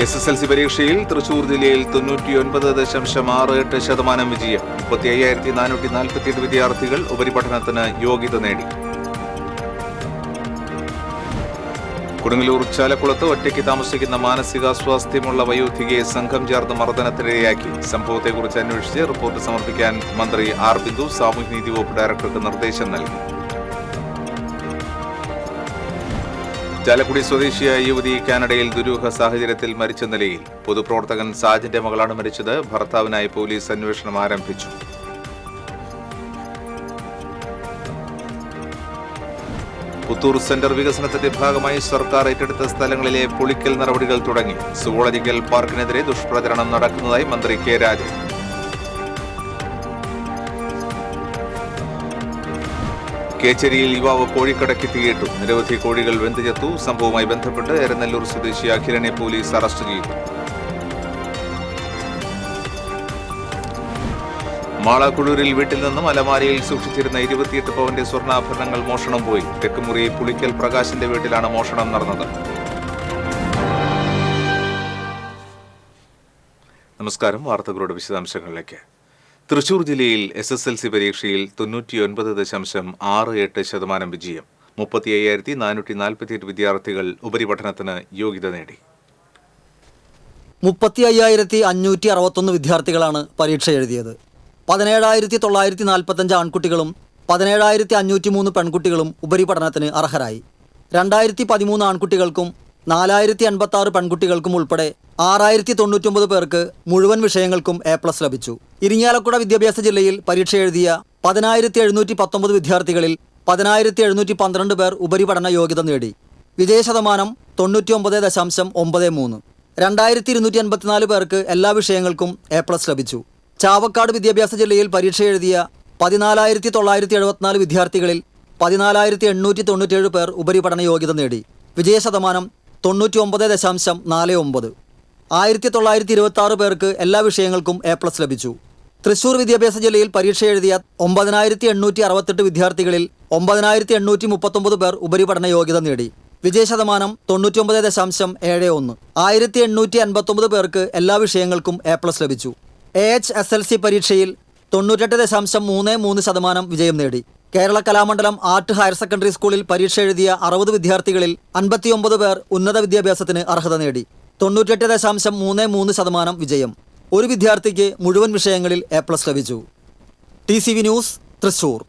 SSLC പരീക്ഷയിൽ തൃശൂർ ജില്ലയിൽ 99.68% വിജയം. 35,448 വിദ്യാർത്ഥികൾ ഉപരിപഠനത്തിന് യോഗ്യത നേടി. കൊടുങ്ങല്ലൂർ ചാലക്കുളത്ത് ഒറ്റയ്ക്ക് താമസിക്കുന്ന മാനസികാസ്വാസ്ഥ്യമുള്ള വയോധികയെ സംഘം ചേർന്ന് മർദ്ദനത്തിനിരയാക്കി. സംഭവത്തെക്കുറിച്ച് അന്വേഷിച്ച് റിപ്പോർട്ട് സമർപ്പിക്കാൻ മന്ത്രി ആർ ബിന്ദു സാമൂഹ്യനീതി വകുപ്പ് ഡയറക്ടർക്ക് നിർദ്ദേശം നൽകി. ചാലക്കുടി സ്വദേശിയായ യുവതി കാനഡയിൽ ദുരൂഹ സാഹചര്യത്തിൽ മരിച്ച നിലയിൽ. പൊതുപ്രവർത്തകൻ സാജന്റെ മകളാണ് മരിച്ചത്. ഭർത്താവിനായി പോലീസ് അന്വേഷണം ആരംഭിച്ചു. പുത്തൂർ സെന്റർ വികസനത്തിന്റെ ഭാഗമായി സർക്കാർ ഏറ്റെടുത്ത സ്ഥലങ്ങളിലെ പൊളിക്കൽ നടപടികൾ തുടങ്ങി. സുവോളജിക്കൽ പാർക്കിനെതിരെ ദുഷ്പ്രചരണം നടക്കുന്നതായി മന്ത്രി കെ രാജൻ. കേച്ചേരിയിൽ യുവാവ് കോഴിക്കടയ്ക്ക് തീയിട്ടു. നിരവധി കോഴികൾ വെന്തുചത്തു. സംഭവവുമായി ബന്ധപ്പെട്ട് എരനെല്ലൂർ സ്വദേശി അഖിലനെ പോലീസ് അറസ്റ്റ് ചെയ്തു. മാളക്കുഴൂരിൽ വീട്ടിൽ നിന്നും അലമാരയിൽ സൂക്ഷിച്ചിരുന്ന 28 പവന്റെ സ്വർണ്ണാഭരണങ്ങൾ മോഷണം പോയി. തെക്കുമുറി പുളിക്കൽ പ്രകാശിന്റെ വീട്ടിലാണ് മോഷണം നടന്നത്. നമസ്കാരം. വാർത്തകളുടെ വിശദാംശങ്ങളിലേക്ക്. തൃശൂർ ജില്ലയിൽ SSLC പരീക്ഷയിൽ 99.68% വിജയം. 35,448 വിദ്യാർത്ഥികൾ ഉപരിപഠനത്തിന് യോഗ്യത നേടി. 35,561 വിദ്യാർത്ഥികളാണ് പരീക്ഷ എഴുതിയത്. 17,945 ആൺകുട്ടികളും 17,503 പെൺകുട്ടികളും ഉപരിപഠനത്തിന് അർഹരായി. 2,013 ആൺകുട്ടികൾക്കും 4,086 പെൺകുട്ടികൾക്കും ഉൾപ്പെടെ 6,099 പേർക്ക് മുഴുവൻ വിഷയങ്ങൾക്കും A+ ലഭിച്ചു. ഇരിങ്ങാലക്കുട വിദ്യാഭ്യാസ ജില്ലയിൽ പരീക്ഷ എഴുതിയ 10,719 വിദ്യാർത്ഥികളിൽ 10,712 പേർ ഉപരിപഠന യോഗ്യത നേടി. വിജയശതമാനം 99.93. 2,254 പേർക്ക് എല്ലാ വിഷയങ്ങൾക്കും A+ ലഭിച്ചു. ചാവക്കാട് വിദ്യാഭ്യാസ ജില്ലയിൽ പരീക്ഷ എഴുതിയ 14,974 വിദ്യാർത്ഥികളിൽ 14,897 പേർ ഉപരിപഠന യോഗ്യത നേടി. വിജയശതമാനം 99.49. 1,926 പേർക്ക് എല്ലാ വിഷയങ്ങൾക്കും A+ ലഭിച്ചു. തൃശൂർ വിദ്യാഭ്യാസ ജില്ലയിൽ പരീക്ഷ എഴുതിയ 9,868 വിദ്യാർത്ഥികളിൽ 9,839 പേർ ഉപരിപഠന യോഗ്യത നേടി. വിജയശതമാനം 99.71. 1,859 പേർക്ക് എല്ലാ വിഷയങ്ങൾക്കും A+ ലഭിച്ചു. AHSLC പരീക്ഷയിൽ 98.33% വിജയം നേടി. Kerala Kalamandalam art higher secondary സ്കൂളിൽ പരീക്ഷ എഴുതിയ 60 വിദ്യാർത്ഥികളിൽ 59 പേർ ഉന്നത വിദ്യാഭ്യാസത്തിന് അർഹത നേടി. 98.33% വിജയം. ഒരു വിദ്യാർത്ഥിക്ക് മുഴുവൻ വിഷയങ്ങളിൽ A+ ലഭിച്ചു. TCV news, Thrissur.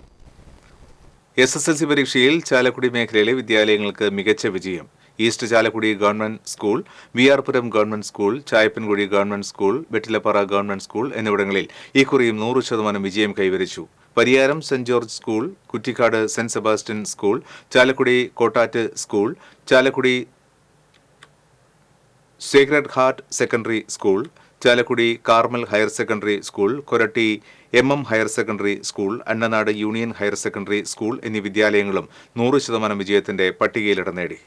SSLC പരീക്ഷയിൽ ചാലക്കുടി മേഖലയിലെ വിദ്യാലയങ്ങൾക്ക് മികച്ച വിജയം. East Chalakudy government school, VR Puram government school, Chayappankudi government school, Vettilappara government school എന്നിവിടങ്ങളിൽ ഇക്കുറിയും 100% വിജയം കൈവരിച്ചു. Pariyaram Saint George school, Kuttikkad Saint Sebastian school, Chalakudy Kottat school, Chalakudy sacred heart secondary school, Chalakudy Carmel higher secondary school, Koratty MM higher secondary school, Annanad union higher secondary school എന്നീ വിദ്യാലയങ്ങളും 100% വിജയത്തിന്റെ പട്ടികയിലിടം നേടി.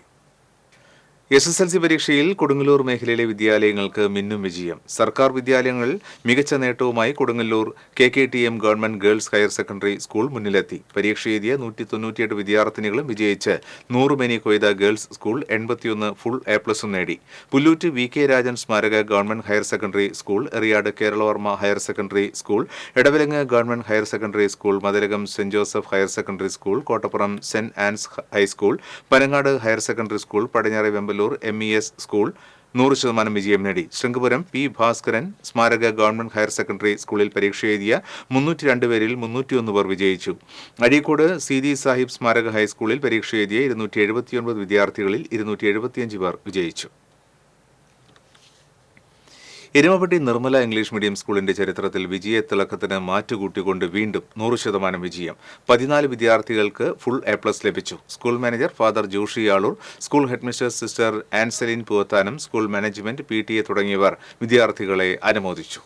SSLC പരീക്ഷയിൽ കൊടുങ്ങല്ലൂർ മേഖലയിലെ വിദ്യാലയങ്ങൾക്ക് മിന്നും വിജയം. സർക്കാർ വിദ്യാലയങ്ങളിൽ മികച്ച നേട്ടവുമായി Kodungallur KKTM government girls higher secondary school മുന്നിലെത്തി. പരീക്ഷ എഴുതിയ 198 വിദ്യാർത്ഥിനികളും വിജയിച്ച് 100 മേനി കൊയ്ത ഗേൾസ് സ്കൂൾ 81 ഫുൾ A+ നേടി. പുല്ലൂറ്റ് VK രാജൻ സ്മാരക government higher secondary school, Eriyad Keralavarma higher secondary school, Edavilangu government higher secondary school, Mathilakam Saint Joseph higher secondary school, Kottappuram Saint Anne's high school, Panangad higher secondary school, പടിഞ്ഞാറെ വെമ്പലൂർ MES സ്കൂൾ 100% വിജയം നേടി. ശൃംഗപുരം P. ഭാസ്കരൻ സ്മാരക ഗവൺമെന്റ് ഹയർ സെക്കൻഡറി സ്കൂളിൽ പരീക്ഷ എഴുതിയ 302 പേരിൽ 301 പേർ വിജയിച്ചു. അഴീക്കോട് CD സാഹിബ് സ്മാരക ഹൈസ്കൂളിൽ പരീക്ഷ എഴുതിയ 279 വിദ്യാർത്ഥികളിൽ 275 പേർ വിജയിച്ചു. എരുമപ്പെട്ടി നിർമ്മല ഇംഗ്ലീഷ് മീഡിയം സ്കൂളിന്റെ ചരിത്രത്തിൽ വിജയത്തിളക്കത്തിന് മാറ്റുകൂട്ടിക്കൊണ്ട് വീണ്ടും 100% വിജയം. 14 വിദ്യാർത്ഥികൾക്ക് ഫുൾ A+ ലഭിച്ചു. School manager father Joshi Aloor, school headmistress sister Anselin Poovathanam, school management, PTA തുടങ്ങിയവർ വിദ്യാർത്ഥികളെ അനുമോദിച്ചു.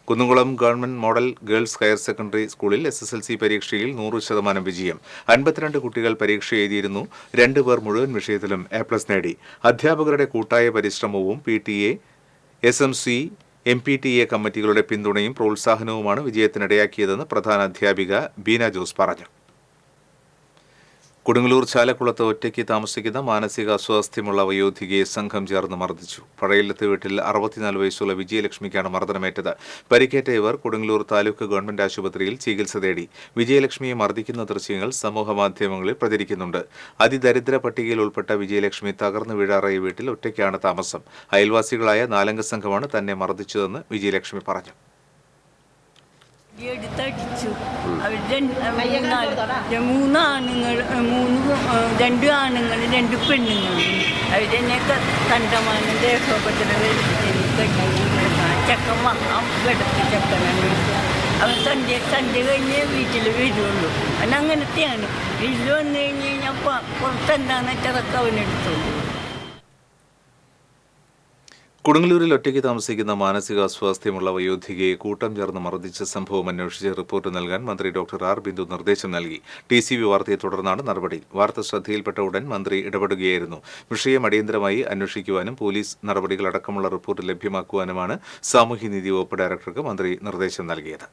Kunnukulam government model girls higher secondary സ്കൂളിൽ SSLC പരീക്ഷയിൽ 100% വിജയം. 52 കുട്ടികൾ പരീക്ഷ എഴുതിയിരുന്നു. 2 പേർ മുഴുവൻ വിഷയത്തിലും A+ നേടി. അധ്യാപകരുടെ കൂട്ടായ പരിശ്രമവും PTA, SMC, MPTA കമ്മിറ്റികളുടെ പിന്തുണയും പ്രോത്സാഹനവുമാണ് വിജയത്തിനിടയാക്കിയതെന്ന് പ്രധാന അധ്യാപിക ബീന ജോസ് പറഞ്ഞു. കൊടുങ്ങല്ലൂർ ചാലക്കുളത്ത് ഒറ്റയ്ക്ക് താമസിക്കുന്ന മാനസിക അസ്വാസ്ഥ്യമുള്ള വയോധികയെ സംഘം ചേർന്ന് മർദ്ദിച്ചു. പഴയില്ലത്തെ വീട്ടിൽ 64 വയസ്സുള്ള വിജയലക്ഷ്മിക്കാണ് മർദ്ദനമേറ്റത്. പരിക്കേറ്റ ഇവർ കൊടുങ്ങല്ലൂർ താലൂക്ക് ഗവൺമെന്റ് ആശുപത്രിയിൽ ചികിത്സ തേടി. വിജയലക്ഷ്മിയെ മർദ്ദിക്കുന്ന ദൃശ്യങ്ങൾ സമൂഹമാധ്യമങ്ങളിൽ പ്രചരിക്കുന്നുണ്ട്. അതിദരിദ്ര പട്ടികയിൽ ഉൾപ്പെട്ട വിജയലക്ഷ്മി തകർന്നു വീഴാറായ വീട്ടിൽ ഒറ്റയ്ക്കാണ് താമസം. അയൽവാസികളായ 4 അംഗ സംഘമാണ് തന്നെ മർദ്ദിച്ചതെന്ന് വിജയലക്ഷ്മി പറഞ്ഞു. എടുത്തടിച്ചു. രണ്ട് ആണുങ്ങൾ 2 പെണ്ണുങ്ങൾ. അവരെന്നെ കണ്ടമാനം ദേഹോപദ്രവം ചക്കൻ വെടത്ത് ചക്കനാണ്. അവൻ സന്ധ്യ കഴിഞ്ഞ് വീട്ടിൽ വരുള്ളൂ. അവൻ അങ്ങനത്തെയാണ്. വീട്ടിൽ വന്നു കഴിഞ്ഞ് കഴിഞ്ഞാൽ പുറത്തെന്താണെന്ന് വെച്ചാൽ അതൊക്കെ അവനെടുത്തോളൂ. കൊടുങ്ങല്ലൂരിൽ ഒറ്റയ്ക്ക് താമസിക്കുന്ന മാനസികാസ്വാസ്ഥ്യമുള്ള വയോധികയെ കൂട്ടം ചേർന്ന് മർദ്ദിച്ച സംഭവം അന്വേഷിച്ച് റിപ്പോർട്ട് നൽകാൻ മന്ത്രി ഡോക്ടർ ആർ ബിന്ദു നിർദ്ദേശം നൽകി. TCV വാർത്തയെ തുടർന്നാണ് നടപടി. വാർത്ത ശ്രദ്ധയിൽപ്പെട്ട ഉടൻ മന്ത്രി ഇടപെടുകയായിരുന്നു. വിഷയം അടിയന്തരമായി അന്വേഷിക്കുവാനും പോലീസ് നടപടികളടക്കമുള്ള റിപ്പോർട്ട് ലഭ്യമാക്കുവാനുമാണ് സാമൂഹ്യനീതി വകുപ്പ് ഡയറക്ടർക്ക് മന്ത്രി നിർദ്ദേശം നൽകിയത്.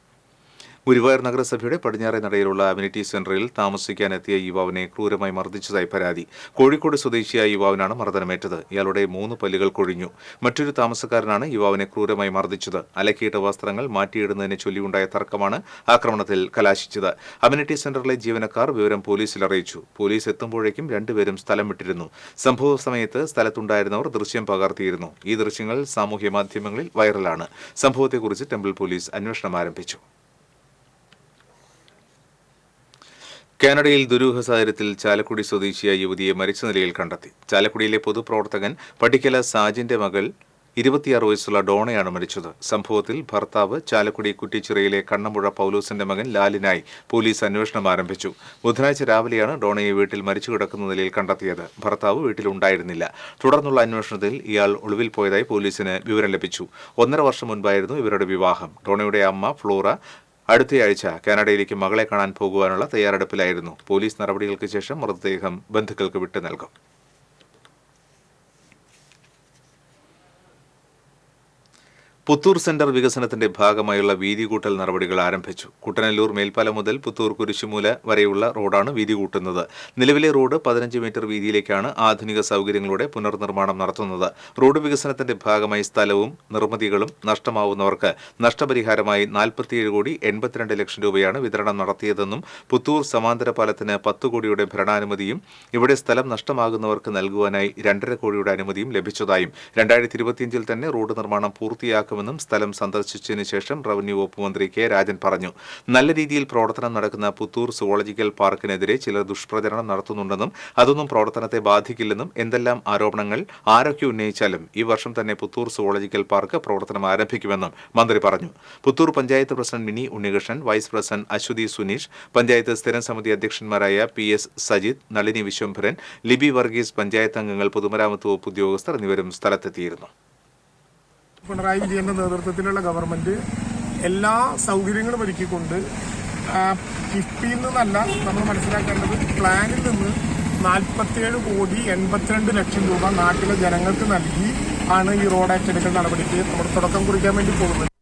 ഗുരുവായൂർ നഗരസഭയുടെ പടിഞ്ഞാറേ നടയിലുള്ള അമ്യൂണിറ്റി സെന്ററിൽ താമസിക്കാനെത്തിയ യുവാവിനെ ക്രൂരമായി മർദ്ദിച്ചതായി പരാതി. കോഴിക്കോട് സ്വദേശിയായ യുവാവിനാണ് മർദ്ദനമേറ്റത്. ഇയാളുടെ 3 പല്ലുകൾ കൊഴിഞ്ഞു. മറ്റൊരു താമസക്കാരനാണ് യുവാവിനെ ക്രൂരമായി മർദ്ദിച്ചത്. അലക്കിയിട്ട വസ്ത്രങ്ങൾ മാറ്റിയിടുന്നതിനെ ചൊല്ലിയുണ്ടായ തർക്കമാണ് ആക്രമണത്തിൽ കലാശിച്ചത്. അമ്യൂണിറ്റി സെന്ററിലെ ജീവനക്കാർ വിവരം പോലീസിൽ അറിയിച്ചു. പോലീസ് എത്തുമ്പോഴേക്കും 2 പേരും സ്ഥലം വിട്ടിരുന്നു. സംഭവ സമയത്ത് സ്ഥലത്തുണ്ടായിരുന്നവർ ദൃശ്യം പകർത്തിയിരുന്നു. ഈ ദൃശ്യങ്ങൾ സാമൂഹ്യ മാധ്യമങ്ങളിൽ വൈറലാണ്. സംഭവത്തെക്കുറിച്ച് ടെമ്പിൾ പോലീസ് അന്വേഷണം ആരംഭിച്ചു. കാനഡയിൽ ദുരൂഹ സാഹചര്യത്തിൽ ചാലക്കുടി സ്വദേശിയായ യുവതിയെ മരിച്ച നിലയിൽ കണ്ടെത്തി. ചാലക്കുടിയിലെ പൊതുപ്രവർത്തകൻ പടിക്കല സാജിന്റെ മകൾ 26 വയസ്സുള്ള ഡോണയാണ് മരിച്ചത്. സംഭവത്തിൽ ഭർത്താവ് ചാലക്കുടി കുറ്റിച്ചിറയിലെ കണ്ണമ്പുഴ പൗലോസിന്റെ മകൻ ലാലിനായി പോലീസ് അന്വേഷണം ആരംഭിച്ചു. ബുധനാഴ്ച രാവിലെയാണ് ഡോണയെ വീട്ടിൽ മരിച്ചു കിടക്കുന്ന നിലയിൽ കണ്ടെത്തിയത്. ഭർത്താവ് വീട്ടിലുണ്ടായിരുന്നില്ല. തുടർന്നുള്ള അന്വേഷണത്തിൽ ഇയാൾ ഒളിവിൽ പോയതായി പോലീസിന് വിവരം ലഭിച്ചു. 1.5 വർഷം മുൻപായിരുന്നു ഇവരുടെ വിവാഹം. ഡോണയുടെ അമ്മ ഫ്ലോറ അടുത്തയാഴ്ച കാനഡയിലേക്ക് മകളെ കാണാൻ പോകുവാനുള്ള തയ്യാറെടുപ്പിലായിരുന്നു. പോലീസ് നടപടികൾക്ക് ശേഷം മൃതദേഹം ബന്ധുക്കൾക്ക് വിട്ടു നൽകും. പുത്തൂർ സെന്റർ വികസനത്തിന്റെ ഭാഗമായുള്ള വീതികൂട്ടൽ നടപടികൾ ആരംഭിച്ചു. കുട്ടനല്ലൂർ മേൽപ്പാലം മുതൽ പുത്തൂർ കുരിശുമൂല വരെയുള്ള റോഡാണ് വീതി കൂട്ടുന്നത്. നിലവിലെ റോഡ് 15 മീറ്റർ വീതിയിലേക്കാണ് ആധുനിക സൗകര്യങ്ങളോടെ പുനർനിർമ്മാണം നടത്തുന്നത്. റോഡ് വികസനത്തിന്റെ ഭാഗമായി സ്ഥലവും നിർമ്മിതികളും നഷ്ടമാവുന്നവർക്ക് നഷ്ടപരിഹാരമായി 47.82 കോടി രൂപയാണ് വിതരണം നടത്തിയതെന്നും പുത്തൂർ സമാന്തര പാലത്തിന് 10 കോടിയുടെ ഭരണാനുമതിയും ഇവിടെ സ്ഥലം നഷ്ടമാകുന്നവർക്ക് നൽകുവാനായി 2.5 കോടിയുടെ അനുമതിയും ലഭിച്ചതായും 2025 തന്നെ റോഡ് നിർമ്മാണം പൂർത്തിയാക്കും സ്ഥലം സന്ദർശിച്ചതിനു ശേഷം റവന്യൂ വകുപ്പ് മന്ത്രി കെ രാജൻ പറഞ്ഞു. നല്ല രീതിയിൽ പ്രവർത്തനം നടക്കുന്ന പുത്തൂർ സുവോളജിക്കൽ പാർക്കിനെതിരെ ചിലർ ദുഷ്പ്രചരണം നടത്തുന്നുണ്ടെന്നും അതൊന്നും പ്രവർത്തനത്തെ ബാധിക്കില്ലെന്നും എന്തെല്ലാം ആരോപണങ്ങൾ ആരൊക്കെ ഉന്നയിച്ചാലും ഈ വർഷം തന്നെ പുത്തൂർ സുവോളജിക്കൽ പാർക്ക് പ്രവർത്തനം ആരംഭിക്കുമെന്നും മന്ത്രി പറഞ്ഞു. Puthur panchayat president Mini Unnikrishnan, vice president Aswathi Suneesh, panchayat സ്ഥിരം സമിതി അധ്യക്ഷന്മാരായ PS സജിത്, നളിനി വിശ്വംഭരൻ, ലിബി വർഗീസ്, പഞ്ചായത്ത് അംഗങ്ങൾ, പൊതുമരാമത്ത് വകുപ്പ് ഉദ്യോഗസ്ഥർ എന്നിവരും സ്ഥലത്തെത്തിയിരുന്നു. പിണറായി വിജയന്റെ നേതൃത്വത്തിലുള്ള ഗവൺമെന്റ് എല്ലാ സൗകര്യങ്ങളും ഒരുക്കിക്കൊണ്ട് കിഫ്ബിയിൽ നിന്നല്ല നമ്മൾ മനസ്സിലാക്കേണ്ടത്, പ്ലാനിൽ നിന്ന് 47.82 കോടി രൂപ നാട്ടിലെ ജനങ്ങൾക്ക് നൽകി ആണ് ഈ റോഡ് ഏറ്റെടുക്കൽ നടപടിക്ക് നമ്മൾ തുടക്കം കുറിക്കാൻ വേണ്ടി പോകുന്നത്.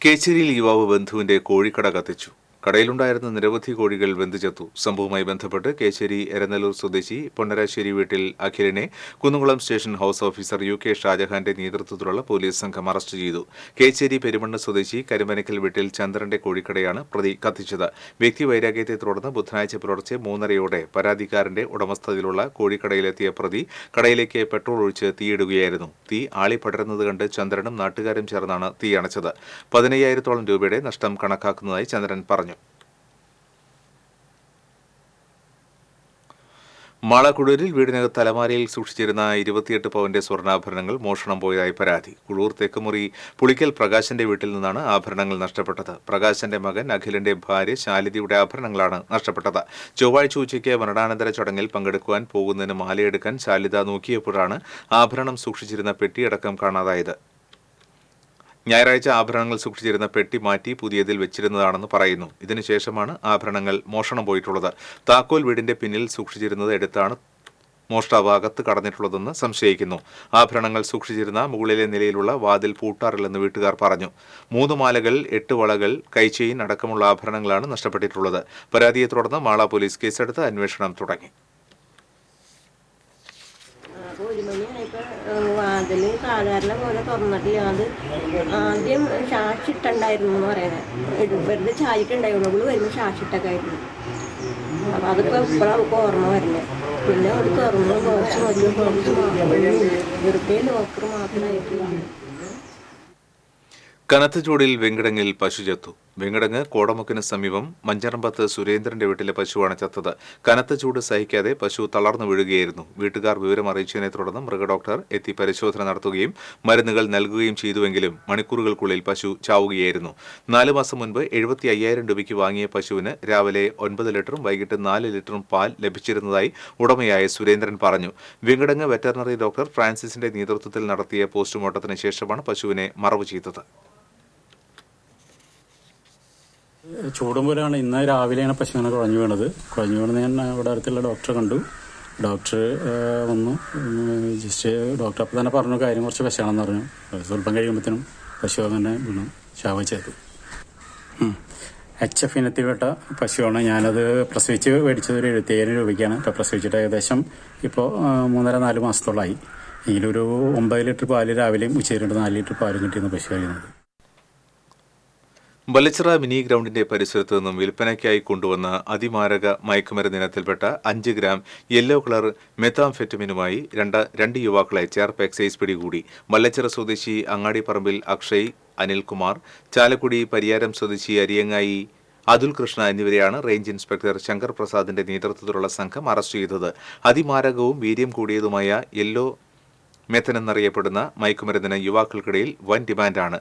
കേച്ചേരിയിൽ യുവാവ് ബന്ധുവിന്റെ കോഴിക്കട കത്തിച്ചു. കടയിലുണ്ടായിരുന്ന നിരവധി കോഴികൾ വെന്തുചത്തു. സംഭവവുമായി ബന്ധപ്പെട്ട് കേച്ചേരി എരനല്ലൂർ സ്വദേശി പൊന്നരാശ്ശേരി വീട്ടിൽ അഖിലിനെ Kunnamkulam station house officer UK ഷാജഹാന്റെ നേതൃത്വത്തിലുള്ള പോലീസ് സംഘം അറസ്റ്റ് ചെയ്തു. കേച്ചേരി പെരുമണ്ണ് സ്വദേശി കരിമനക്കൽ വീട്ടിൽ ചന്ദ്രന്റെ കോഴിക്കടയാണ് പ്രതി കത്തിച്ചത്. വ്യക്തിവൈരാഗ്യത്തെ തുടർന്ന് ബുധനാഴ്ച പുലർച്ചെ 3:30 പരാതിക്കാരന്റെ ഉടമസ്ഥതയിലുള്ള കോഴിക്കടയിലെത്തിയ പ്രതി കടയിലേക്ക് പെട്രോൾ ഒഴിച്ച് തീയിടുകയായിരുന്നു. തീ ആളിപ്പടരുന്നത് കണ്ട് ചന്ദ്രനും നാട്ടുകാരും ചേർന്നാണ് തീ അണച്ചത്. 15,000-ഓളം രൂപയുടെ നഷ്ടം കണക്കാക്കുന്നതായി ചന്ദ്രൻ പറഞ്ഞു. മാളക്കുഴൂരിൽ വീടിനകത്ത് അലമാരയിൽ സൂക്ഷിച്ചിരുന്ന 28 പവന്റെ സ്വർണ്ണാഭരണങ്ങൾ മോഷണം പോയതായി പരാതി. കുഴൂർ തെക്കുമുറി പുളിക്കൽ പ്രകാശന്റെ വീട്ടിൽ നിന്നാണ് ആഭരണങ്ങൾ നഷ്ടപ്പെട്ടത്. പ്രകാശന്റെ മകൻ അഖിലിന്റെ ഭാര്യ ശാലിതിയുടെ ആഭരണങ്ങളാണ് നഷ്ടപ്പെട്ടത്. ചൊവ്വാഴ്ച ഉച്ചയ്ക്ക് മരണാനന്തര ചടങ്ങിൽ പങ്കെടുക്കുവാൻ പോകുന്നതിന് മാലയെടുക്കാൻ ശാലിത നോക്കിയപ്പോഴാണ് ആഭരണം സൂക്ഷിച്ചിരുന്ന പെട്ടിയടക്കം കാണാതായത്. ഞായറാഴ്ച ആഭരണങ്ങൾ സൂക്ഷിച്ചിരുന്ന പെട്ടി മാറ്റി പുതിയതിൽ വെച്ചിരുന്നതാണെന്ന് പറയുന്നു. ഇതിനുശേഷമാണ് ആഭരണങ്ങൾ മോഷണം പോയിട്ടുള്ളത്. താക്കോൽ വീടിന്റെ പിന്നിൽ സൂക്ഷിച്ചിരുന്നത് എടുത്താണ് മോഷ്ടാവ് അകത്ത് കടന്നിട്ടുള്ളതെന്ന് സംശയിക്കുന്നു. ആഭരണങ്ങൾ സൂക്ഷിച്ചിരുന്ന മുകളിലെ നിലയിലുള്ള വാതിൽ പൂട്ടാറില്ലെന്ന് വീട്ടുകാർ പറഞ്ഞു. 3 മാലകൾ, 8 വളകൾ, കൈചെയിൻ അടക്കമുള്ള ആഭരണങ്ങളാണ് നഷ്ടപ്പെട്ടിട്ടുള്ളത്. പരാതിയെ തുടർന്ന് മാള പോലീസ് കേസെടുത്ത് അന്വേഷണം തുടങ്ങി. 1 മണിയായപ്പോൾ വാതിൽ സാധാരണ പോലെ തുറന്നിട്ടില്ല. അത് ആദ്യം ഷാഷിട്ടുണ്ടായിരുന്നു എന്ന് പറയുന്നത്. വെറുതെ ചായക്കുണ്ടായിരുന്നു. അവള് വരുമ്പോൾ ഷാഷിട്ടൊക്കെ ആയിരുന്നു. അപ്പം അതിപ്പോൾ എപ്പോഴാണ് ഓർമ്മ വരുന്നത്. പിന്നെ അത് തുറന്ന് വെറുതെ ലോക്കർ മാത്രമായിട്ട്. കനത്ത ചൂടിൽ വെങ്കിടങ്ങിൽ പശു ചത്തു. വെങ്കിടങ്ങ് കോടമുക്കിന് സമീപം മഞ്ചറമ്പത്ത് സുരേന്ദ്രന്റെ വീട്ടിലെ പശുവാണ് ചത്തത്. കനത്ത ചൂട് സഹിക്കാതെ പശു തളർന്നു വീഴുകയായിരുന്നു. വീട്ടുകാർ വിവരം അറിയിച്ചതിനെ തുടർന്ന് മൃഗഡോക്ടർ എത്തി പരിശോധന നടത്തുകയും മരുന്നുകൾ നൽകുകയും ചെയ്തുവെങ്കിലും മണിക്കൂറുകൾക്കുള്ളിൽ പശു ചാവുകയായിരുന്നു. 4 മാസം മുൻപ് 75,000 രൂപയ്ക്ക് വാങ്ങിയ പശുവിന് രാവിലെ 9 ലിറ്ററും വൈകിട്ട് 4 ലിറ്ററും പാൽ ലഭിച്ചിരുന്നതായി ഉടമയായ സുരേന്ദ്രൻ പറഞ്ഞു. വെങ്കിടങ്ങ് വെറ്ററിനറി ഡോക്ടർ ഫ്രാൻസിസിന്റെ നേതൃത്വത്തിൽ നടത്തിയ പോസ്റ്റ്മോർട്ടത്തിന് ശേഷമാണ് പശുവിനെ മറവ് ചെയ്തത്. ചൂടുമ്പോഴാണ് ഇന്ന് രാവിലെയാണ് പശുവിനെ കുഴഞ്ഞു വീണത്. ഞാൻ ഇവിടെ അടുത്തുള്ള ഡോക്ടറെ കണ്ടു. ഡോക്ടർ വന്നു. ജസ്റ്റ് ഡോക്ടർ അപ്പം തന്നെ പറഞ്ഞു കാര്യം കുറച്ച് പശുവാണെന്ന് പറഞ്ഞു. സ്വല്പം കഴിയുമ്പോഴത്തേനും പശു അങ്ങനെ വീണു ചാവച്ചത്. HF ഇനത്തിൽപ്പെട്ട പശുവാണ്. ഞാനത് പ്രസവിച്ച് മേടിച്ചത് ഒരു 75,000 രൂപയ്ക്കാണ്. ഇപ്പോൾ പ്രസവിച്ചിട്ട് ഏകദേശം ഇപ്പോൾ 3.5-4 മാസത്തോളമായി. ഇതിലൊരു 9 ലിറ്റർ പാല് രാവിലെയും ഉച്ചയിലുണ്ട് 4 ലിറ്റർ പാല് കിട്ടിയെന്ന് പശു കഴിയുന്നത്. വല്ലച്ചിറ മിനി ഗ്രൗണ്ടിന്റെ പരിസരത്ത് നിന്നും വിൽപ്പനയ്ക്കായി കൊണ്ടുവന്ന അതിമാരക മയക്കുമരുന്ന് ഇനത്തിൽപ്പെട്ട 5 ഗ്രാം യെല്ലോ കളർ മെത്താംഫെറ്റമിനുമായി രണ്ട് യുവാക്കളെ ചേർപ്പ് എക്സൈസ് പിടികൂടി. വല്ലച്ചിറ സ്വദേശി അങ്ങാടിപ്പറമ്പിൽ അക്ഷയ്, അനിൽകുമാർ, ചാലക്കുടി പരിയാരം സ്വദേശി അരിയങ്ങായി അതുൽ കൃഷ്ണ എന്നിവരെയാണ് റേഞ്ച് ഇൻസ്പെക്ടർ ശങ്കർ പ്രസാദിന്റെ നേതൃത്വത്തിലുള്ള സംഘം അറസ്റ്റ് ചെയ്തത്. അതിമാരകവും വീര്യം കൂടിയതുമായ യെല്ലോ മെത്തൻ എന്നറിയപ്പെടുന്ന മയക്കുമരുന്നിന് യുവാക്കൾക്കിടയിൽ വൻ ഡിമാൻഡാണ്.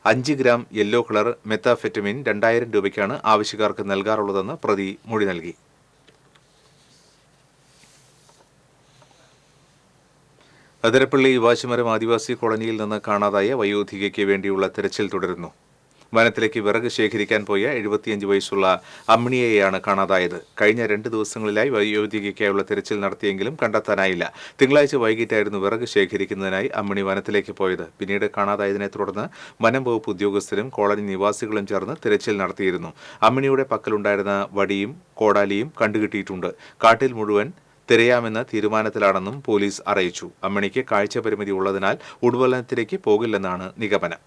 5 ഗ്രാം യെല്ലോ കളർ മെത്താഫെറ്റമിൻ 2,000 രൂപയ്ക്കാണ് ആവശ്യക്കാർക്ക് നൽകാറുള്ളതെന്ന് പ്രതി മൊഴി നൽകി. അതിരപ്പള്ളി വാശിമരം ആദിവാസി കോളനിയിൽ നിന്ന് കാണാതായ വയോധികയ്ക്ക് വേണ്ടിയുള്ള തെരച്ചിൽ തുടരുന്നു. വനത്തിലേക്ക് വിറക് ശേഖരിക്കാൻ പോയ 75 വയസ്സുള്ള അമ്മിണിയെയാണ് കാണാതായത്. കഴിഞ്ഞ 2 ദിവസങ്ങളിലായി വയോധികയ്ക്കായുള്ള തെരച്ചിൽ നടത്തിയെങ്കിലും കണ്ടെത്താനായില്ല. തിങ്കളാഴ്ച വൈകിട്ടായിരുന്നു വിറക് ശേഖരിക്കുന്നതിനായി അമ്മിണി വനത്തിലേക്ക് പോയത്. പിന്നീട് കാണാതായതിനെ തുടർന്ന് വനം വകുപ്പ് ഉദ്യോഗസ്ഥരും കോളനി നിവാസികളും ചേർന്ന് തെരച്ചിൽ നടത്തിയിരുന്നു. അമ്മിണിയുടെ പക്കലുണ്ടായിരുന്ന വടിയും കോടാലിയും കണ്ടുകിട്ടിയിട്ടുണ്ട്. കാട്ടിൽ മുഴുവൻ തിരയാമെന്ന തീരുമാനത്തിലാണെന്നും പോലീസ് അറിയിച്ചു. അമ്മിണിക്ക് കാഴ്ച പരിമിതി ഉള്ളതിനാൽ ഉൾവനത്തിലേക്ക് പോകില്ലെന്നാണ് നിഗമനം.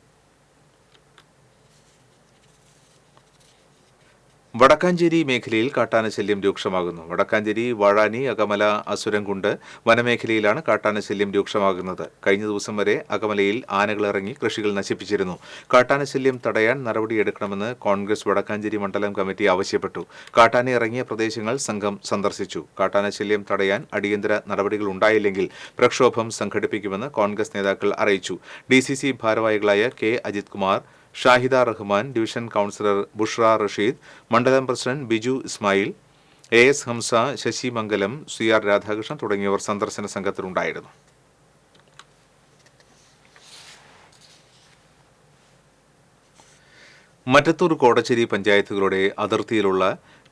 വടക്കാഞ്ചേരി മേഖലയിൽ കാട്ടാനശല്യം രൂക്ഷമാകുന്നു. വടക്കാഞ്ചേരി, വാഴാനി, അകമല, അസുരൻകുണ്ട് വനമേഖലയിലാണ് കാട്ടാനശല്യം രൂക്ഷമാകുന്നത്. കഴിഞ്ഞ ദിവസം വരെ അകമലയിൽ ആനകളിറങ്ങി കൃഷികൾ നശിപ്പിച്ചിരുന്നു. കാട്ടാനശല്യം തടയാൻ നടപടിയെടുക്കണമെന്ന് കോൺഗ്രസ് വടക്കാഞ്ചേരി മണ്ഡലം കമ്മിറ്റി ആവശ്യപ്പെട്ടു. കാട്ടാന ഇറങ്ങിയ പ്രദേശങ്ങൾ സംഘം സന്ദർശിച്ചു. കാട്ടാനശല്യം തടയാൻ അടിയന്തര നടപടികൾ ഉണ്ടായില്ലെങ്കിൽ പ്രക്ഷോഭം സംഘടിപ്പിക്കുമെന്ന് കോൺഗ്രസ് നേതാക്കൾ അറിയിച്ചു. DCC ഭാരവാഹികളായ K. Ajith Kumar, Shahida Rahman, division councillor Bushra Rasheed, മണ്ഡലം president Biju Ismail, AS Hamsa, Sasi Mangalam, CR Radhakrishnan തുടങ്ങിയവർ സന്ദർശന സംഘത്തിലുണ്ടായിരുന്നു. മറ്റത്തൂർ കോടച്ചേരി പഞ്ചായത്തുകളുടെ അതിർത്തിയിലുള്ള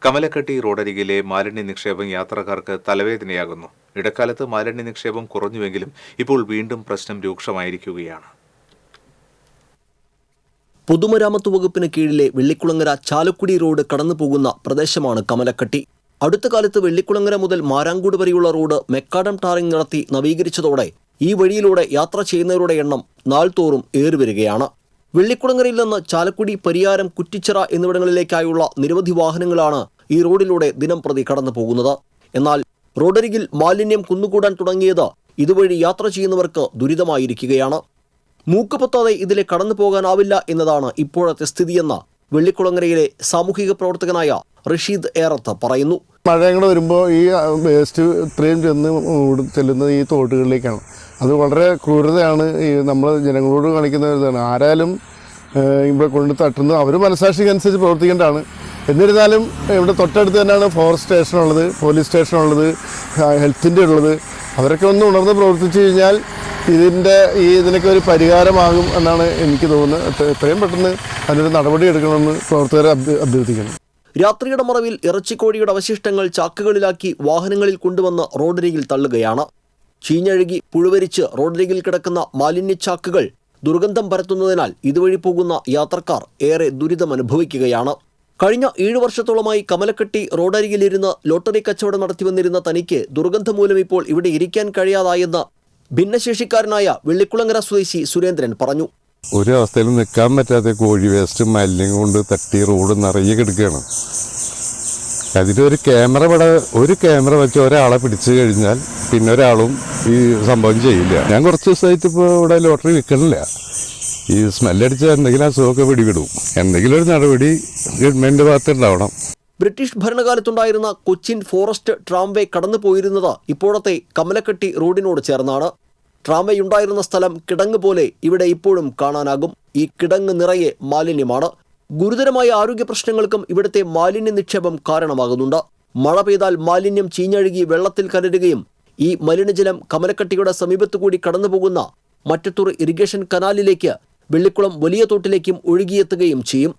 കമലക്കട്ടി റോഡരികിലെ മാലിന്യ നിക്ഷേപം യാത്രക്കാർക്ക് തലവേദനയാകുന്നു. ഇടക്കാലത്ത് മാലിന്യ നിക്ഷേപം കുറഞ്ഞുവെങ്കിലും ഇപ്പോൾ വീണ്ടും പ്രശ്നം രൂക്ഷമായിരിക്കുകയാണ്. പൊതുമരാമത്ത് വകുപ്പിന് കീഴിലെ വെള്ളിക്കുളങ്ങര ചാലക്കുടി റോഡ് കടന്നുപോകുന്ന പ്രദേശമാണ് കമലക്കട്ടി. അടുത്ത കാലത്ത് വെള്ളിക്കുളങ്ങര മുതൽ മാരാങ്കോട് വരെയുള്ള റോഡ് മെക്കാഡം ടാറിംഗ് നടത്തി നവീകരിച്ചതോടെ ഈ വഴിയിലൂടെ യാത്ര ചെയ്യുന്നവരുടെ എണ്ണം നാൾതോറും ഏറിവരികയാണ്. വെള്ളിക്കുളങ്ങരയിൽ നിന്ന് ചാലക്കുടി, പരിയാരം, കുറ്റിച്ചിറ എന്നിവിടങ്ങളിലേക്കായുള്ള നിരവധി വാഹനങ്ങളാണ് ഈ റോഡിലൂടെ ദിനംപ്രതി കടന്നു പോകുന്നത്. എന്നാൽ റോഡരികിൽ മാലിന്യം കുന്നുകൂടാൻ തുടങ്ങിയത് ഇതുവഴി യാത്ര ചെയ്യുന്നവർക്ക് ദുരിതമായിരിക്കുകയാണ്. മൂക്കുപൊത്താതെ ഇതിലെ കടന്നു പോകാനാവില്ല എന്നതാണ് ഇപ്പോഴത്തെ സ്ഥിതിയെന്ന് വെള്ളിക്കുളങ്ങരയിലെ സാമൂഹിക പ്രവർത്തകനായ റഷീദ് ഏറത്ത് പറയുന്നു. മഴകൾ വരുമ്പോൾ ഈ വേസ്റ്റ് ഇത്രയും ചെല്ലുന്നത് ഈ തോട്ടുകളിലേക്കാണ്. അത് വളരെ ക്രൂരതയാണ്. ഈ നമ്മൾ ജനങ്ങളോട് കാണിക്കുന്ന ഇതാണ്. ആരായാലും ഇവിടെ കൊണ്ട് തട്ടുന്നത് അവർ മനസാക്ഷിക്കനുസരിച്ച് പ്രവർത്തിക്കേണ്ടതാണ്. എന്നിരുന്നാലും ഇവിടെ തൊട്ടടുത്ത് തന്നെയാണ് ഫോറസ്റ്റ് സ്റ്റേഷനുള്ളത്, പോലീസ് സ്റ്റേഷനുള്ളത്, ഹെൽത്തിൻ്റെ ഉള്ളത്. അവരൊക്കെ ഒന്ന് ഉണർന്ന് പ്രവർത്തിച്ചു കഴിഞ്ഞാൽ ഇതിനൊക്കെ ഒരു പരിഹാരമാകും എന്നാണ് എനിക്ക് തോന്നുന്നത്. എത്രയും പെട്ടെന്ന് അതിനൊരു നടപടി എടുക്കണമെന്ന് പ്രവർത്തകരെ അഭ്യർത്ഥിക്കുന്നു. രാത്രിയുടെ മറവിൽ ഇറച്ചിക്കോഴിയുടെ അവശിഷ്ടങ്ങൾ ചാക്കുകളിലാക്കി വാഹനങ്ങളിൽ കൊണ്ടുവന്ന് റോഡരികിൽ തള്ളുകയാണ്. ചീഞ്ഞഴുകി പുഴുവരിച്ച് റോഡരികിൽ കിടക്കുന്ന മാലിന്യച്ചാക്കുകൾ ദുർഗന്ധം പരത്തുന്നതിനാൽ ഇതുവഴി പോകുന്ന യാത്രക്കാർ ഏറെ ദുരിതമനുഭവിക്കുകയാണ്. കഴിഞ്ഞ 7 വർഷത്തോളമായി കമലക്കട്ടി റോഡരികിലിരുന്ന് ലോട്ടറി കച്ചവടം നടത്തിവന്നിരുന്ന തനിക്ക് ദുർഗന്ധം മൂലം ഇപ്പോൾ ഇവിടെ ഇരിക്കാൻ കഴിയാതായെന്ന് ഭിന്നശേഷിക്കാരനായ വെള്ളിക്കുളങ്ങര സ്വദേശി സുരേന്ദ്രൻ പറഞ്ഞു. ഒരു അവസ്ഥയിലും നിൽക്കാൻ പറ്റാത്ത കോഴി വേസ്റ്റ് മാലിന്യം കൊണ്ട് തട്ടി റോഡ് നിറയെ കിടക്കുകയാണ്. അതിലൊരു ക്യാമറ വെച്ച് ഒരാളെ പിടിച്ചു കഴിഞ്ഞാൽ പിന്നെ ഒരാളും ഈ സംഭവം ചെയ്യില്ല. ഞാൻ കുറച്ച് ദിവസമായിട്ട് ഇപ്പോൾ ഇവിടെ ലോട്ടറി വിൽക്കണില്ല. ഈ സ്മെല്ലടിച്ച എന്തെങ്കിലും അസുഖമൊക്കെ പിടിവിടും. എന്തെങ്കിലും ഒരു നടപടി ഗവൺമെൻറ് ഭാഗത്ത് ഉണ്ടാവണം. ബ്രിട്ടീഷ് ഭരണകാലത്തുണ്ടായിരുന്ന കൊച്ചിൻ ഫോറസ്റ്റ് ട്രാംവേ കടന്നു പോയിരുന്നത് ഇപ്പോഴത്തെ കമലക്കട്ടി റോഡിനോട് ചേർന്നാണ്. ട്രാംവേ ഉണ്ടായിരുന്ന സ്ഥലം കിടങ്ങ് പോലെ ഇവിടെ ഇപ്പോഴും കാണാനാകും. ഈ കിടങ്ങ് നിറയെ മാലിന്യമാണ്. ഗുരുതരമായ ആരോഗ്യ പ്രശ്നങ്ങൾക്കും ഇവിടുത്തെ മാലിന്യ നിക്ഷേപം കാരണമാകുന്നുണ്ട്. മഴ പെയ്താൽ മാലിന്യം ചീഞ്ഞഴുകി വെള്ളത്തിൽ കലരുകയും ഈ മലിനജലം കമലക്കട്ടിയുടെ സമീപത്തുകൂടി കടന്നുപോകുന്ന മറ്റത്തൂർ ഇറിഗേഷൻ കനാലിലേക്ക് വെള്ളിക്കുളം വലിയ തോട്ടിലേക്കും ഒഴുകിയെത്തുകയും ചെയ്യും.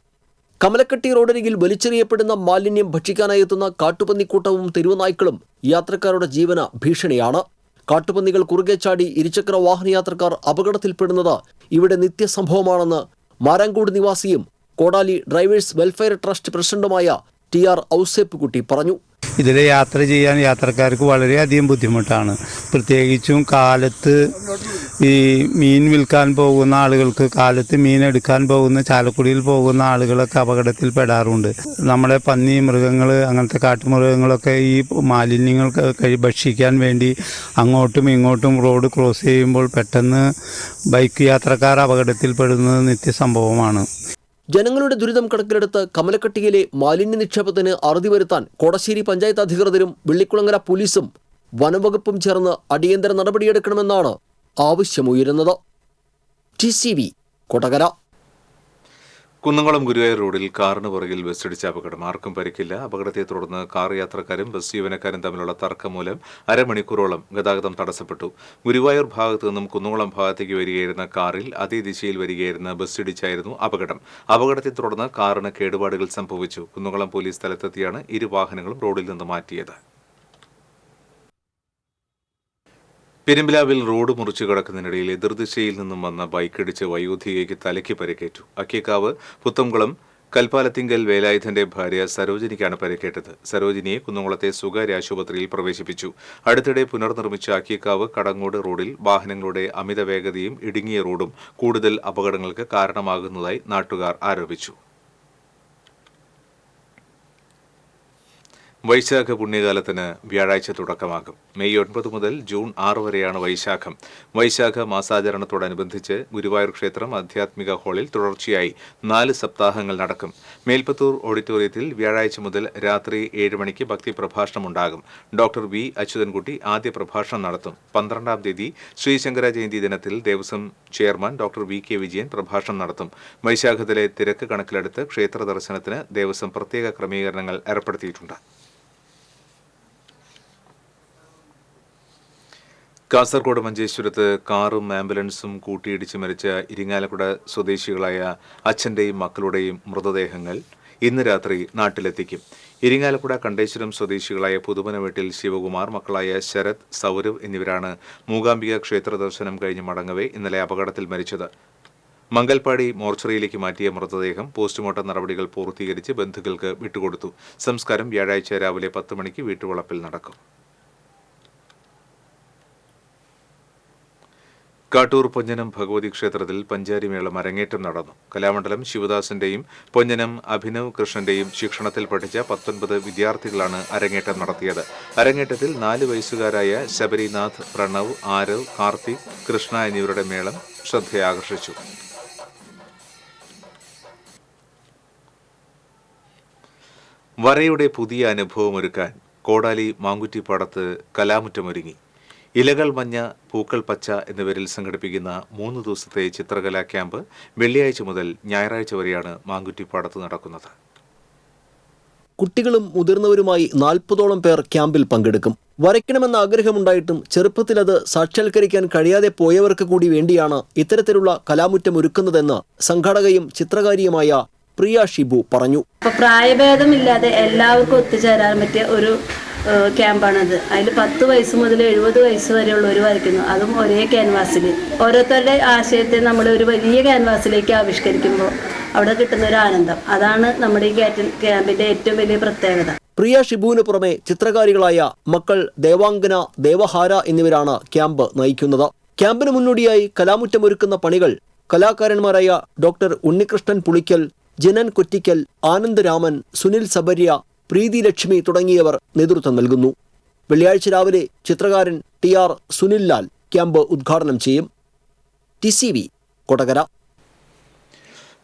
കമലക്കട്ടി റോഡരികിൽ വലിച്ചെറിയപ്പെടുന്ന മാലിന്യം ഭക്ഷിക്കാനായി എത്തുന്ന കാട്ടുപന്നിക്കൂട്ടവും തെരുവുനായ്ക്കളും യാത്രക്കാരുടെ ജീവന ഭീഷണിയാണ്. കാട്ടുപന്നികൾ കുറുകെ ചാടി ഇരുചക്ര വാഹനയാത്രക്കാർ അപകടത്തിൽപ്പെടുന്നത് ഇവിടെ നിത്യസംഭവമാണെന്ന് മാരാങ്കോട് നിവാസിയും കോടാലി ഡ്രൈവേഴ്സ് വെൽഫെയർ ട്രസ്റ്റ് പ്രസിഡന്റുമായ TR ഔസേപ്പുകുട്ടി പറഞ്ഞു. ഇതിൽ യാത്ര ചെയ്യാൻ യാത്രക്കാർക്ക് വളരെയധികം ബുദ്ധിമുട്ടാണ്. പ്രത്യേകിച്ചും കാലത്ത് ഈ മീൻ വിൽക്കാൻ പോകുന്ന ആളുകൾക്ക്, കാലത്ത് മീൻ എടുക്കാൻ പോകുന്ന ചാലക്കുടിയിൽ പോകുന്ന ആളുകളൊക്കെ അപകടത്തിൽ പെടാറുണ്ട്. നമ്മുടെ പന്നി, മൃഗങ്ങൾ, അങ്ങനത്തെ കാട്ടുമൃഗങ്ങളൊക്കെ ഈ മാലിന്യങ്ങൾ ഭക്ഷിക്കാൻ വേണ്ടി അങ്ങോട്ടും ഇങ്ങോട്ടും റോഡ് ക്രോസ് ചെയ്യുമ്പോൾ പെട്ടെന്ന് ബൈക്ക് യാത്രക്കാർ അപകടത്തിൽപ്പെടുന്നത് നിത്യസംഭവമാണ്. ജനങ്ങളുടെ ദുരിതം കണക്കിലെടുത്ത് കമലക്കട്ടിയിലെ മാലിന്യ നിക്ഷേപത്തിന് അറുതി വരുത്താൻ കോടശ്ശേരി പഞ്ചായത്ത് അധികൃതരും വെള്ളിക്കുളങ്ങര പോലീസും വനംവകുപ്പും ചേർന്ന് അടിയന്തര നടപടിയെടുക്കണമെന്നാണ് ആവശ്യമുയരുന്നത്. TCV കൊടകര. കുന്നംകുളം ഗുരുവായൂർ റോഡിൽ കാറിന് പുറകിൽ ബസ്സിടിച്ച അപകടം. ആർക്കും പരിക്കില്ല. അപകടത്തെ തുടർന്ന് കാർ യാത്രക്കാരും ബസ് ജീവനക്കാരും തമ്മിലുള്ള തർക്കം മൂലം അരമണിക്കൂറോളം ഗതാഗതം തടസ്സപ്പെട്ടു. ഗുരുവായൂർ ഭാഗത്തു നിന്നും കുന്നംകുളം ഭാഗത്തേക്ക് വരികയായിരുന്ന കാറിൽ അതേ ദിശയിൽ വരികയായിരുന്ന ബസ്സിടിച്ചായിരുന്നു അപകടം. അപകടത്തെ തുടർന്ന് കാറിന് കേടുപാടുകൾ സംഭവിച്ചു. കുന്നംകുളം പോലീസ് സ്ഥലത്തെത്തിയാണ് ഇരു വാഹനങ്ങളും റോഡിൽ നിന്ന് മാറ്റിയത്. പെരുമ്പിലാവിൽ റോഡ് മുറിച്ചു കടക്കുന്നതിനിടയിൽ എതിർദിശയിൽ നിന്നും വന്ന ബൈക്കിടിച്ച് വയോധികയ്ക്ക് തലയ്ക്ക് പരിക്കേറ്റു. അക്കിക്കാവ് പുത്തംകുളം കൽപ്പാലത്തിങ്കൽ വേലായുധന്റെ ഭാര്യ സരോജിനിക്കാണ് പരിക്കേറ്റത്. സരോജിനിയെ കുന്നംകുളത്തെ സ്വകാര്യ ആശുപത്രിയിൽ പ്രവേശിപ്പിച്ചു. അടുത്തിടെ പുനർനിർമ്മിച്ച അക്കിക്കാവ് കടങ്ങോട് റോഡിൽ വാഹനങ്ങളുടെ അമിത വേഗതയും ഇടുങ്ങിയ റോഡും കൂടുതൽ അപകടങ്ങൾക്ക് കാരണമാകുന്നതായി നാട്ടുകാർ ആരോപിച്ചു. വൈശാഖ പുണ്യകാലത്തിന് വ്യാഴാഴ്ച തുടക്കമാകും. മെയ് 9 മുതൽ ജൂൺ 6 വരെയാണ് വൈശാഖം. വൈശാഖ മാസാചരണത്തോടനുബന്ധിച്ച് ഗുരുവായൂർ ക്ഷേത്രം ആധ്യാത്മിക ഹാളിൽ തുടർച്ചയായി 4 സപ്താഹങ്ങൾ നടക്കും. മേൽപ്പത്തൂർ ഓഡിറ്റോറിയത്തിൽ വ്യാഴാഴ്ച മുതൽ രാത്രി 7 മണിക്ക് ഭക്തി പ്രഭാഷണമുണ്ടാകും. Doctor V. അച്യുതൻകുട്ടി ആദ്യ പ്രഭാഷണം നടത്തും. 12-ാം തീയതി ശ്രീശങ്കര ജയന്തി ദിനത്തിൽ Devaswom chairman doctor V.K. Vijayan പ്രഭാഷണം നടത്തും. വൈശാഖത്തിലെ തിരക്ക് കണക്കിലെടുത്ത് ക്ഷേത്ര ദർശനത്തിന് ദേവസ്വം പ്രത്യേക ക്രമീകരണങ്ങൾ ഏർപ്പെടുത്തിയിട്ടുണ്ട്. കാസർഗോഡ് മഞ്ചേശ്വരത്ത് കാറും ആംബുലൻസും കൂട്ടിയിടിച്ച് മരിച്ച ഇരിങ്ങാലക്കുട സ്വദേശികളായ അച്ഛൻ്റെയും മക്കളുടെയും മൃതദേഹങ്ങൾ ഇന്ന് രാത്രി നാട്ടിലെത്തിക്കും. ഇരിങ്ങാലക്കുട കണ്ടേശ്വരം സ്വദേശികളായ പുതുമന വീട്ടിൽ ശിവകുമാർ, മക്കളായ ശരത്, സൗരവ് എന്നിവരാണ് മൂകാംബിക ക്ഷേത്ര ദർശനം കഴിഞ്ഞ് മടങ്ങവേ ഇന്നലെ അപകടത്തിൽ മരിച്ചത്. മംഗൽപാടി മോർച്ചറിയിലേക്ക് മാറ്റിയ മൃതദേഹം പോസ്റ്റ്മോർട്ടം നടപടികൾ പൂർത്തീകരിച്ച് ബന്ധുക്കൾക്ക് വിട്ടുകൊടുത്തു. സംസ്കാരം വ്യാഴാഴ്ച രാവിലെ 10 മണിക്ക് വീട്ടുവളപ്പിൽ നടക്കും. കാട്ടൂർ പൊഞ്ഞനം ഭഗവതി ക്ഷേത്രത്തിൽ പഞ്ചാരിമേളം അരങ്ങേറ്റം നടന്നു. കലാമണ്ഡലം ശിവദാസിന്റെയും പൊഞ്ഞനം അഭിനവ് കൃഷ്ണന്റെയും ശിക്ഷണത്തിൽ പഠിച്ച 19 വിദ്യാർത്ഥികളാണ് അരങ്ങേറ്റം നടത്തിയത്. അരങ്ങേറ്റത്തിൽ 4 വയസ്സുകാരായ ശബരിനാഥ്, പ്രണവ്, ആരവ്, കാർത്തിക്, കൃഷ്ണ എന്നിവരുടെ മേളം ശ്രദ്ധയാകർഷിച്ചു. വരയുടെ പുതിയ അനുഭവമൊരുക്കാൻ കോടാലി മാങ്കുറ്റിപ്പാടത്ത് കലാമുറ്റമൊരുങ്ങി. ഇലകൾ മഞ്ഞ, പൂക്കൾ പച്ച എന്നിവരിൽ സംഘടിപ്പിക്കുന്ന 3 ദിവസത്തെ ചിത്രകലാ ക്യാമ്പ് വെള്ളിയാഴ്ച മുതൽ ഞായറാഴ്ച വരെയാണ് മാങ്കുറ്റിപ്പാടത്ത് നടക്കുന്നത്. കുട്ടികളും മുതിർന്നവരുമായി 40ഓളം പേർ ക്യാമ്പിൽ പങ്കെടുക്കും. വരയ്ക്കണമെന്ന ആഗ്രഹമുണ്ടായിട്ടും ചെറുപ്പത്തിൽ അത് സാക്ഷാത്കരിക്കാൻ കഴിയാതെ പോയവർക്ക് കൂടി വേണ്ടിയാണ് ഇത്തരത്തിലുള്ള കലാമുറ്റം ഒരുക്കുന്നതെന്ന് സംഘാടകയും ചിത്രകാരിയുമായ പ്രിയ ഷിബു പറഞ്ഞു. പ്രായഭേദമില്ലാതെ എല്ലാവർക്കും ഒത്തുചേരാൻ പറ്റിയ ഒരു ക്യാമ്പാണത്. അതിൽ 10 വയസ്സ് മുതൽ 70 വയസ്സ് വരെയുള്ളവർ വരയ്ക്കുന്നു, അതും ഒരേ ക്യാൻവാസിൽ. ഓരോരുത്തരുടെ ആശയത്തെ നമ്മൾ ഒരു വലിയ ക്യാൻവാസിലേക്ക് ആവിഷ്കരിക്കുമ്പോൾ അവിടെ കിട്ടുന്ന ഒരു ആനന്ദം, അതാണ് നമ്മുടെ ഈ ക്യാമ്പിന്റെ ഏറ്റവും വലിയ പ്രത്യേകത. പ്രിയ ഷിബുവിന് പുറമെ ചിത്രകാരികളായ മക്കൾ ദേവാംഗന, ദേവഹാര എന്നിവരാണ് ക്യാമ്പ് നയിക്കുന്നത്. ക്യാമ്പിന് മുന്നോടിയായി കലാമുറ്റമൊരുക്കുന്ന പണികൾ കലാകാരന്മാരായ ഡോക്ടർ ഉണ്ണികൃഷ്ണൻ പുളിക്കൽ, ജനൻ കൊറ്റിക്കൽ, ആനന്ദ് രാമൻ, സുനിൽ സബര്യ, പ്രീതി ലക്ഷ്മി തുടങ്ങിയവർ നേതൃത്വം നൽകുന്നു. വെള്ളിയാഴ്ച രാവിലെ ചിത്രകാരൻ TR സുനിൽ ലാൽ ക്യാമ്പ് ഉദ്ഘാടനം ചെയ്യും. TCV കൊടകര.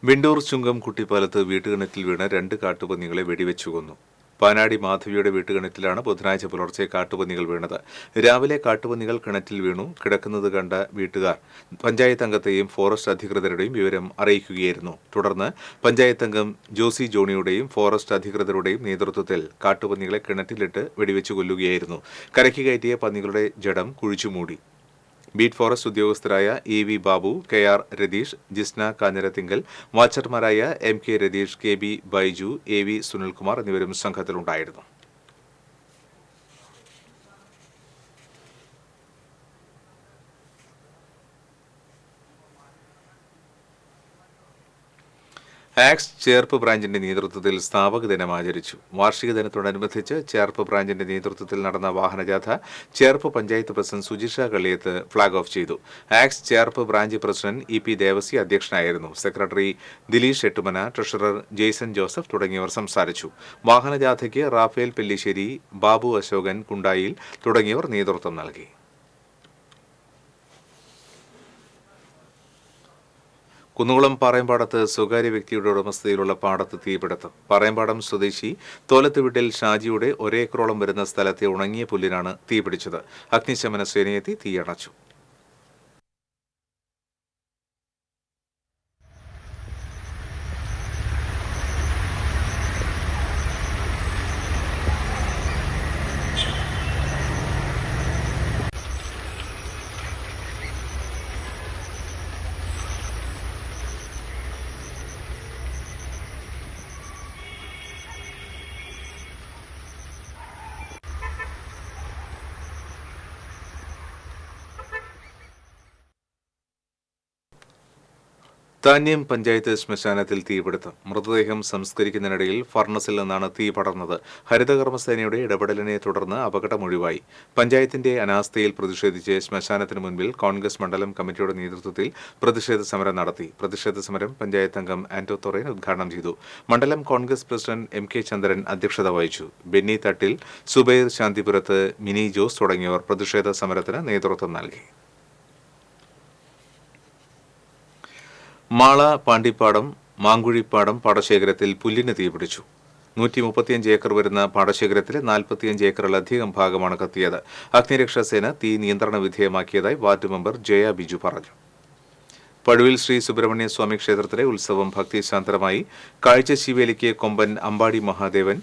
വിണ്ടൂർ ചുങ്കം കുട്ടിപ്പാലത്ത് വീട്ടുകിണറ്റിൽ വീണ് 2 കാട്ടുപന്നികളെ വെടിവെച്ചു കൊന്നു. പാനാടി മാധവിയുടെ വീട്ടുകിണറ്റിലാണ് ബുധനാഴ്ച പുലർച്ചെ കാട്ടുപന്നികൾ വീണത്. രാവിലെ കാട്ടുപന്നികൾ കിണറ്റിൽ വീണു കിടക്കുന്നത് കണ്ട വീട്ടുകാർ പഞ്ചായത്ത് അംഗത്തെയും ഫോറസ്റ്റ് അധികൃതരുടെയും വിവരം അറിയിക്കുകയായിരുന്നു. തുടർന്ന് പഞ്ചായത്ത് അംഗം ജോസി ജോണിയുടെയും ഫോറസ്റ്റ് അധികൃതരുടെയും നേതൃത്വത്തിൽ കാട്ടുപന്നികളെ കിണറ്റിലിട്ട് വെടിവെച്ചു കൊല്ലുകയായിരുന്നു. കരയ്ക്ക് കയറ്റിയ പന്നികളുടെ ജഡം കുഴിച്ചുമൂടി. ബീറ്റ് ഫോറസ്റ്റ് ഉദ്യോഗസ്ഥരായ EV ബാബു, KR രതീഷ്, ജിസ്ന കാഞ്ഞിരത്തിങ്കൽ, വാച്ചർമാരായ MK Ratheesh, KB Baiju, AV Sunilkumar എന്നിവരും സംഘത്തിലുണ്ടായിരുന്നു. ആക്സ് ചേർപ്പ് ബ്രാഞ്ചിന്റെ നേതൃത്വത്തിൽ സ്ഥാപക ദിനം ആചരിച്ചു. വാർഷിക ദിനത്തോടനുബന്ധിച്ച് ചേർപ്പ് ബ്രാഞ്ചിന്റെ നേതൃത്വത്തിൽ നടന്ന വാഹനജാഥ Cherpu panchayat president Sujisha Kalliyath flag off ചെയ്തു. ആക്സ് Cherpu branch president EP Devasi അധ്യക്ഷനായിരുന്നു. Secretary Dileesh Ettumana, treasurer Jason Joseph തുടങ്ങിയവർ സംസാരിച്ചു. വാഹനജാഥയ്ക്ക് റാഫേൽ പെല്ലിശ്ശേരി, ബാബു അശോകൻ കുണ്ടായിൽ തുടങ്ങിയവർ നേതൃത്വം നൽകി. കുന്നുകുളം പാറയമ്പാടത്ത് സ്വകാര്യ വ്യക്തിയുടെ ഉടമസ്ഥതയിലുള്ള പാടത്ത് തീപിടുത്തം. പാറയമ്പാടം സ്വദേശി തോലത്ത് വീട്ടിൽ ഷാജിയുടെ 1 ഏക്കറോളം വരുന്ന സ്ഥലത്തെ ഉണങ്ങിയ പുല്ലിനാണ് തീപിടിച്ചത്. അഗ്നിശമന സേനയെത്തി തീയണച്ചു. താന്യം പഞ്ചായത്ത് ശ്മശാനത്തിൽ തീപിടുത്തം. മൃതദേഹം സംസ്കരിക്കുന്നതിനിടയിൽ ഫർണസിൽ നിന്നാണ് തീ പടർന്നത്. ഹരിതകർമ്മസേനയുടെ ഇടപെടലിനെ തുടർന്ന് അപകടമൊഴിവായി. പഞ്ചായത്തിന്റെ അനാസ്ഥയിൽ പ്രതിഷേധിച്ച് ശ്മശാനത്തിന് മുൻപിൽ കോൺഗ്രസ് മണ്ഡലം കമ്മിറ്റിയുടെ നേതൃത്വത്തിൽ പ്രതിഷേധ സമരം നടത്തി. പ്രതിഷേധ സമരം പഞ്ചായത്ത് അംഗം ആന്റോ തൊറേൻ ഉദ്ഘാടനം ചെയ്തു. മണ്ഡലം കോൺഗ്രസ് പ്രസിഡന്റ് MK ചന്ദ്രൻ അധ്യക്ഷത വഹിച്ചു. ബെന്നി തട്ടിൽ, സുബൈർ ശാന്തിപുരത്ത്, മിനി ജോസ് തുടങ്ങിയവർ പ്രതിഷേധ സമരത്തിന് നേതൃത്വം നൽകി. മാള പാണ്ടിപ്പാടം മാങ്കുഴിപ്പാടം പാടശേഖരത്തിൽ പുല്ലിന് തീപിടിച്ചു. 135 ഏക്കർ വരുന്ന പാടശേഖരത്തിലെ 45 ഏക്കറിലധികം ഭാഗമാണ് കത്തിയത്. അഗ്നിരക്ഷാസേന തീ നിയന്ത്രണ വിധേയമാക്കിയതായി വാർഡ് മെമ്പർ ജയ ബിജു പറഞ്ഞു. പഴുവിൽ ശ്രീ സുബ്രഹ്മണ്യ സ്വാമി ക്ഷേത്രത്തിലെ ഉത്സവം ഭക്തിശാന്തരമായി. കാഴ്ചശീവേലിക്ക് കൊമ്പൻ അമ്പാടി മഹാദേവൻ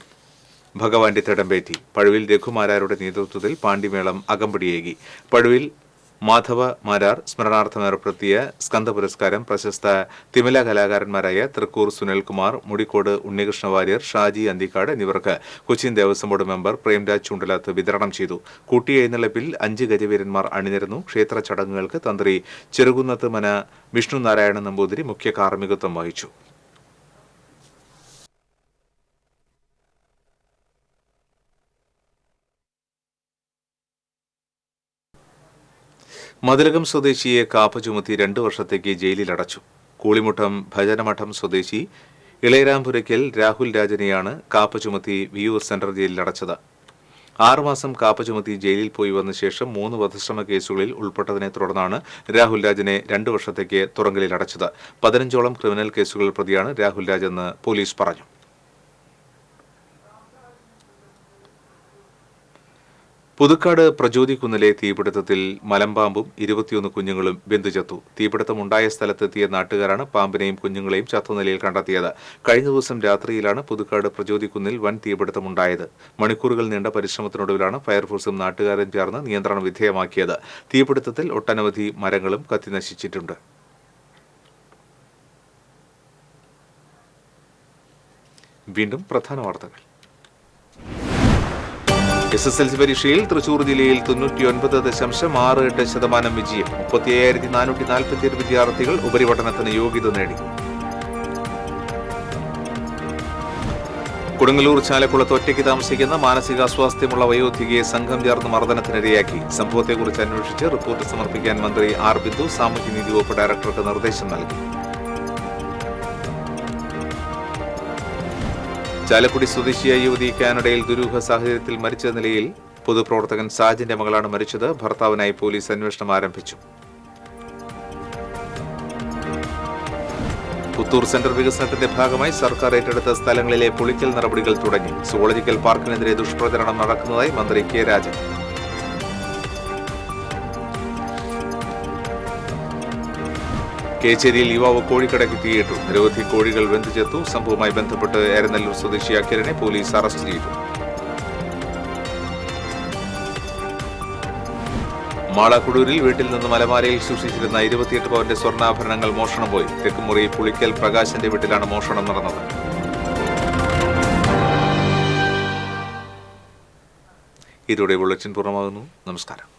ഭഗവാന്റെ തിടമ്പേറ്റി. പഴുവിൽ രഘുമാരാരുടെ നേതൃത്വത്തിൽ പാണ്ടിമേളം അകമ്പടിയേകി. പഴുവിൽ മാധവ മാരാർ സ്മരണാർത്ഥം ഏർപ്പെടുത്തിയ സ്കന്ദ പുരസ്കാരം പ്രശസ്ത തിമില കലാകാരന്മാരായ തൃക്കൂർ സുനിൽകുമാർ, മുടിക്കോട് ഉണ്ണികൃഷ്ണ വാര്യർ, ഷാജി അന്തിക്കാട് എന്നിവർക്ക് കൊച്ചിൻ ദേവസ്വം ബോർഡ് മെമ്പർ പ്രേംരാജ് ചുണ്ടലാത്ത് വിതരണം ചെയ്തു. കൂട്ടിയെഴുന്നള്ളിപ്പിൽ 5 ഗജവീരന്മാർ അണിനിരന്നു. ക്ഷേത്ര ചടങ്ങുകൾക്ക് തന്ത്രി ചെറുകുന്നത്ത് മന വിഷ്ണു നാരായണ നമ്പൂതിരി മുഖ്യ കാർമ്മികത്വം വഹിച്ചു. മതിലകം സ്വദേശിയെ കാപ്പ ചുമത്തി 2 വർഷത്തേക്ക് ജയിലിലടച്ചു. കൂളിമുട്ടം ഭജനമഠം സ്വദേശി ഇളയരാംപുരയ്ക്കൽ രാഹുൽ രാജനെയാണ് കാപ്പ ചുമത്തി വിയൂർ സെൻട്രൽ ജയിലിലടച്ചത്. 6 മാസം കാപ്പ ചുമത്തി ജയിലിൽ പോയി വന്ന ശേഷം 3 വധശ്രമ കേസുകളിൽ ഉൾപ്പെട്ടതിനെ തുടർന്നാണ് രാഹുൽ രാജനെ 2 വർഷത്തേക്ക് തുറങ്കലിലടച്ചത്. 15ഓളം ക്രിമിനൽ കേസുകളിൽ പ്രതിയാണ് രാഹുൽ രാജെന്ന് പോലീസ് പറഞ്ഞു. പുതുക്കാട് പ്രചോദിക്കുന്നിലെ തീപിടുത്തത്തിൽ മലമ്പാമ്പും 21 കുഞ്ഞുങ്ങളും വെന്തുചത്തു. തീപിടുത്തമുണ്ടായ സ്ഥലത്തെത്തിയ നാട്ടുകാരാണ് പാമ്പിനെയും കുഞ്ഞുങ്ങളെയും ചത്തുനിലയിൽ കണ്ടെത്തിയത്. കഴിഞ്ഞ ദിവസം രാത്രിയിലാണ് പുതുക്കാട് പ്രചോദിക്കുന്നിൽ വൻ തീപിടുത്തമുണ്ടായത്. മണിക്കൂറുകൾ നീണ്ട പരിശ്രമത്തിനൊടുവിലാണ് ഫയർഫോഴ്സും നാട്ടുകാരും ചേർന്ന് നിയന്ത്രണ വിധേയമാക്കിയത്. തീപിടുത്തത്തിൽ ഒട്ടനവധി മരങ്ങളും കത്തിനശിച്ചിട്ടുണ്ട്. വീണ്ടും പ്രധാന വാർത്തകൾ. SSLC പരീക്ഷയിൽ തൃശൂർ ജില്ലയിൽ 99.68% വിജയം. 35,447 വിദ്യാർത്ഥികൾ ഉപരിപഠനത്തിന് യോഗ്യത നേടി. കൊടുങ്ങല്ലൂർ ചാലക്കുളത്ത് ഒറ്റയ്ക്ക് താമസിക്കുന്ന മാനസികാസ്വാസ്ഥ്യമുള്ള വയോധികയെ സംഘം ചേർന്ന് മർദ്ദനത്തിനിരയാക്കി. സംഭവത്തെക്കുറിച്ച് അന്വേഷിച്ച് റിപ്പോർട്ട് സമർപ്പിക്കാൻ മന്ത്രി ആർ ബിന്ദു സാമൂഹ്യനീതി വകുപ്പ് ഡയറക്ടർക്ക് നിർദ്ദേശം നൽകി. ചാലക്കുടി സ്വദേശിയായ യുവതി കാനഡയിൽ ദുരൂഹ സാഹചര്യത്തിൽ മരിച്ച നിലയിൽ. പൊതുപ്രവർത്തകൻ സാജിന്റെ മകളാണ് മരിച്ചത്. ഭർത്താവിനായി പോലീസ് അന്വേഷണം ആരംഭിച്ചു. പുത്തൂർ സെന്റർ വികസനത്തിന്റെ ഭാഗമായി സർക്കാർ ഏറ്റെടുത്ത സ്ഥലങ്ങളിലെ പൊളിക്കൽ നടപടികൾ തുടങ്ങി. സുവോളജിക്കൽ പാർക്കിനെതിരെ ദുഷ്പ്രചരണം നടക്കുന്നതായി മന്ത്രി കെ രാജൻ. കേച്ചേരിയിൽ യുവാവ് കോഴിക്കടയ്ക്ക് തീയിട്ടു. നിരവധി കോഴികൾ വെന്തുചെത്തു. സംഭവവുമായി ബന്ധപ്പെട്ട് എരനല്ലൂർ സ്വദേശി അഖിലിനെ പോലീസ് അറസ്റ്റ് ചെയ്തു. മാളക്കുടൂരിൽ വീട്ടിൽ നിന്ന് മലമാലയിൽ സൂക്ഷിച്ചിരുന്ന 28 പവന്റെ സ്വർണ്ണാഭരണങ്ങൾ മോഷണം പോയി. തെക്കുമുറി പുളിക്കൽ പ്രകാശന്റെ വീട്ടിലാണ് മോഷണം നടന്നത്. ഇതോടെ ബുള്ളറ്റിൻ പൂർണ്ണമാകുന്നു. നമസ്കാരം.